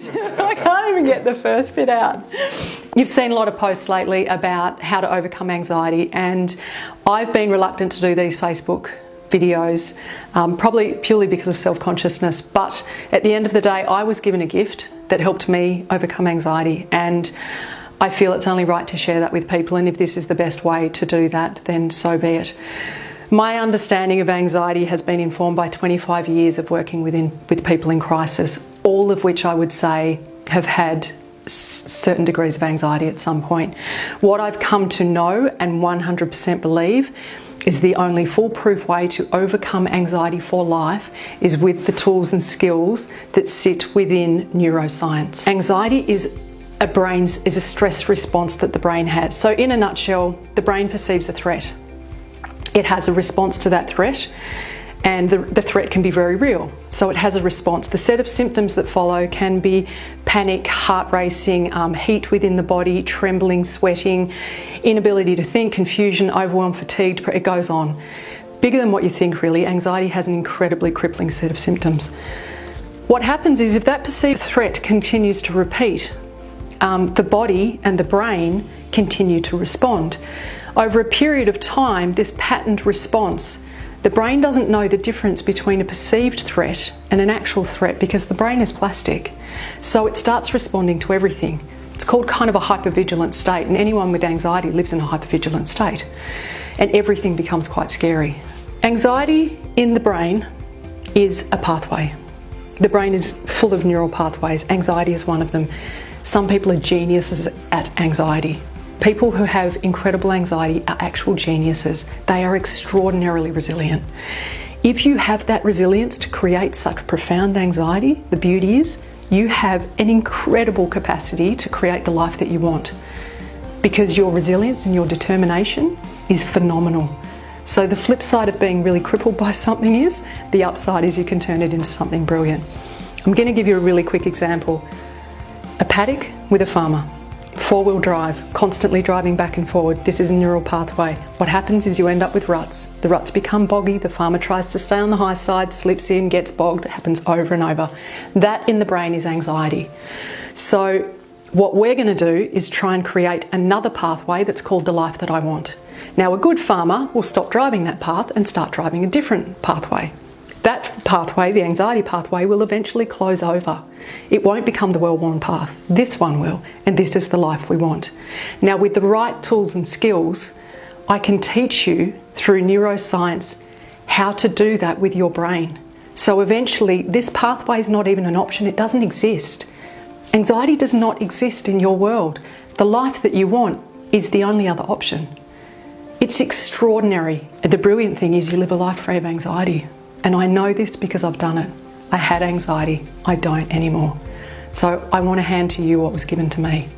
I can't even get the first bit out. You've seen a lot of posts lately about how to overcome anxiety, and I've been reluctant to do these Facebook videos, probably purely because of self-consciousness, but at the end of the day I was given a gift that helped me overcome anxiety, and I feel it's only right to share that with people, and if this is the best way to do that, then so be it. My understanding of anxiety has been informed by 25 years of working with people in crisis, all of which I would say have had certain degrees of anxiety at some point. What I've come to know and 100% believe is the only foolproof way to overcome anxiety for life is with the tools and skills that sit within neuroscience. Anxiety is a stress response that the brain has. So in a nutshell, the brain perceives a threat. It has a response to that threat, and the threat can be very real. So it has a response. The set of symptoms that follow can be panic, heart racing, heat within the body, trembling, sweating, inability to think, confusion, overwhelm, fatigued, it goes on. Bigger than what you think, really. Anxiety has an incredibly crippling set of symptoms. What happens is if that perceived threat continues to repeat, the body and the brain continue to respond. Over a period of time, this patterned response, the brain doesn't know the difference between a perceived threat and an actual threat because the brain is plastic. So it starts responding to everything. It's called kind of a hypervigilant state, and anyone with anxiety lives in a hypervigilant state, and everything becomes quite scary. Anxiety in the brain is a pathway. The brain is full of neural pathways. Anxiety is one of them. Some people are geniuses at anxiety. People who have incredible anxiety are actual geniuses. They are extraordinarily resilient. If you have that resilience to create such profound anxiety, the beauty is you have an incredible capacity to create the life that you want, because your resilience and your determination is phenomenal. So the flip side of being really crippled by something is, the upside is you can turn it into something brilliant. I'm going to give you a really quick example. A paddock with a farmer. 4-wheel drive, constantly driving back and forward. This is a neural pathway. What happens is you end up with ruts. The ruts become boggy, the farmer tries to stay on the high side, slips in, gets bogged. It happens over and over. That in the brain is anxiety. So what we're going to do is try and create another pathway that's called the life that I want. Now a good farmer will stop driving that path and start driving a different pathway. That pathway, the anxiety pathway, will eventually close over. It won't become the well-worn path. This one will, and this is the life we want. Now, with the right tools and skills, I can teach you through neuroscience how to do that with your brain. So eventually, this pathway is not even an option. It doesn't exist. Anxiety does not exist in your world. The life that you want is the only other option. It's extraordinary. The brilliant thing is you live a life free of anxiety. And I know this because I've done it. I had anxiety. I don't anymore. So I want to hand to you what was given to me.